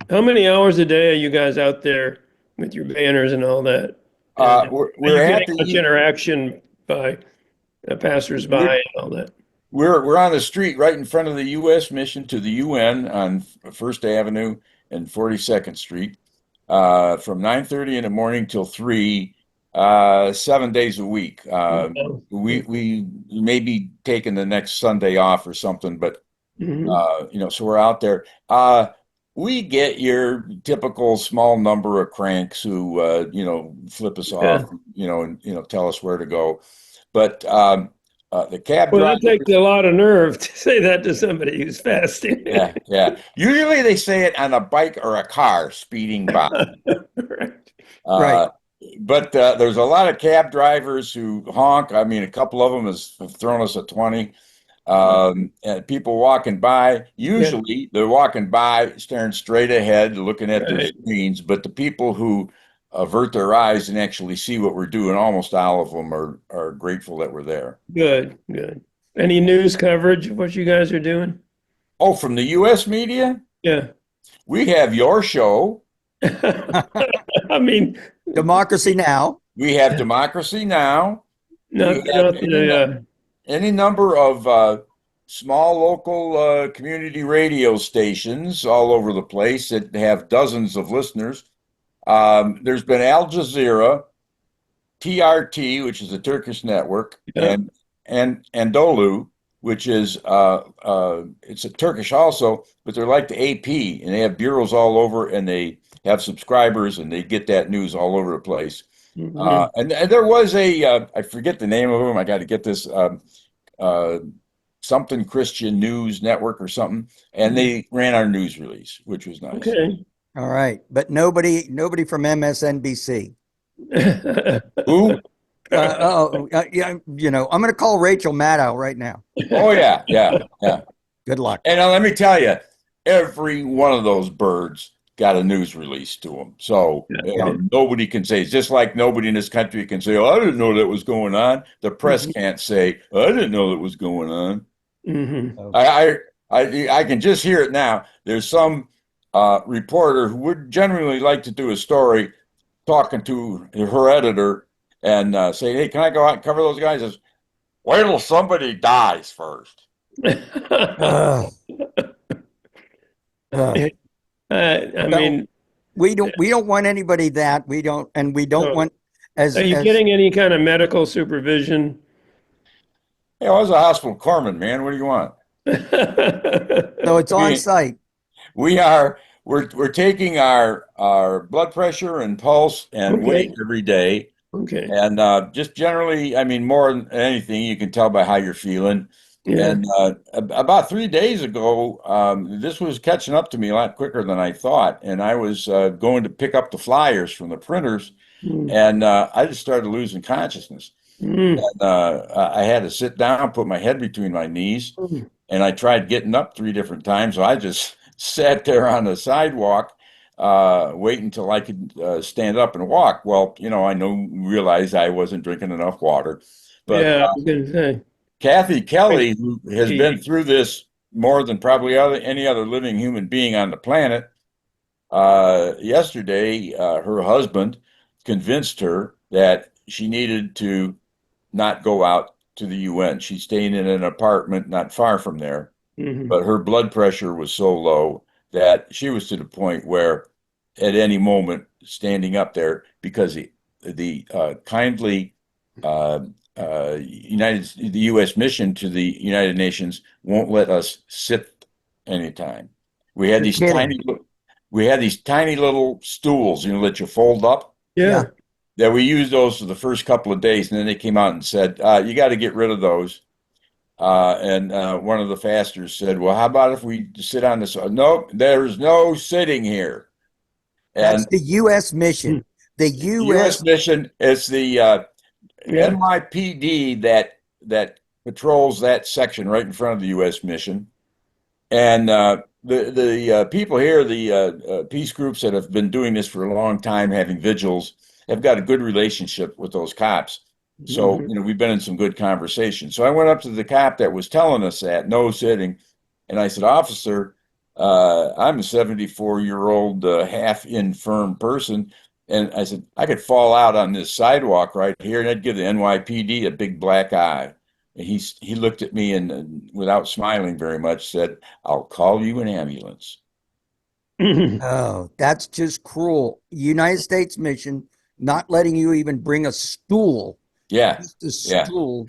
How many hours a day are you guys out there with your banners and all that? And are We're you at getting the much interaction by passersby we're and all that? we're on the street right in front of the U.S. mission to the UN on First Avenue and 42nd Street, from 9:30 in the morning till 3, 7 days a week. No. We may be taking the next Sunday off or something, but Mhm. so we're out there. We get your typical small number of cranks who flip us off, Yeah. and tell us where to go. But the cab Well, that takes drivers, a lot of nerve to say that to somebody who's fasting. yeah, yeah. Usually they say it on a bike or a car speeding by. Right. Right. Uh, but there's a lot of cab drivers who honk. I mean, a couple of them have thrown us a 20. And people walking by, Yeah. usually they're walking by staring straight ahead, looking at their Right. screens. But the people who avert their eyes and actually see what we're doing, almost all of them are grateful that we're there. Good. Good. Any news coverage of what you guys are doing? Oh, from the U.S. media, Yeah. we have your show. I mean, Democracy Now! We have Democracy Now! We have not the any number of small local community radio stations all over the place that have dozens of listeners. There's been Al Jazeera, TRT, which is a Turkish network, yeah. and Anadolu, which is it's a Turkish also, but they're like the AP, and they have bureaus all over, and they have subscribers, and they get that news all over the place. Mhm. And there was I forget the name of them. I got to get this uh, something Christian News Network or something, and they ran our news release, which was nice. Okay. All right, but nobody from MSNBC. Who? Yeah, I'm going to call Rachel Maddow right now. Oh yeah, yeah, yeah. Good luck. And let me tell you, every one of those birds got a news release to them. So Yeah. nobody can say, it's just like nobody in this country can say, oh, I didn't know that was going on. The press Mhm. can't say, I didn't know that was going on. Mhm. I can just hear it now. There's some reporter who would generally like to do a story talking to her editor and saying, hey, can I go out and cover those guys? Says, wait till somebody dies first. Uh, uh, I so mean, we don't want anybody that we don't so want as are you as getting any kind of medical supervision? Hey, I was a hospital corpsman, man. What do you want? so it's on We site. we are we're taking our blood pressure and pulse and weight Okay. every day, Okay. and just generally, I mean, more than anything, you can tell by how you're feeling. Yeah. And about 3 days ago, this was catching up to me a lot quicker than I thought, and I was going to pick up the flyers from the printers, Mm. and I just started losing consciousness. Mm. And I had to sit down, put my head between my knees, Mm. and I tried getting up 3 different times. So I just sat there on the sidewalk, waiting until I could stand up and walk. Well, I realized I wasn't drinking enough water. But Yeah, I was gonna say. Kathy Thank Kelly, who has you. been through this more than probably any other living human being on the planet, yesterday, her husband convinced her that she needed to not go out to the UN. She's staying in an apartment not far from there, Mhm. but her blood pressure was so low that she was to the point where at any moment standing up there because the kindly uh, the U.S. mission to the United Nations won't let us sit anytime. We had You're these kidding. we had these tiny little stools, that you fold up. Yeah. Yeah. That we used those for the first couple of days, and then they came out and said, "You got to get rid of those." And one of the fasters said, "Well, how about if we sit on this?" Nope, there's no sitting here. That's And the U.S. Mm. mission. The the U.S. U.S. mission is the Yeah. NYPD that patrols that section right in front of the U.S. mission. And the people here, the peace groups that have been doing this for a long time, having vigils, have got a good relationship with those cops. So, Mhm. we've been in some good conversations. So I went up to the cop that was telling us that, no sitting, and I said, Officer, I'm a 74-year-old half infirm person. And I said, I could fall out on this sidewalk right here, and I'd give the NYPD a big black eye. And he looked at me and without smiling very much, said, I'll call you an ambulance. Oh, that's just cruel. United States mission not letting you even bring a stool, Yeah, just a yeah. stool.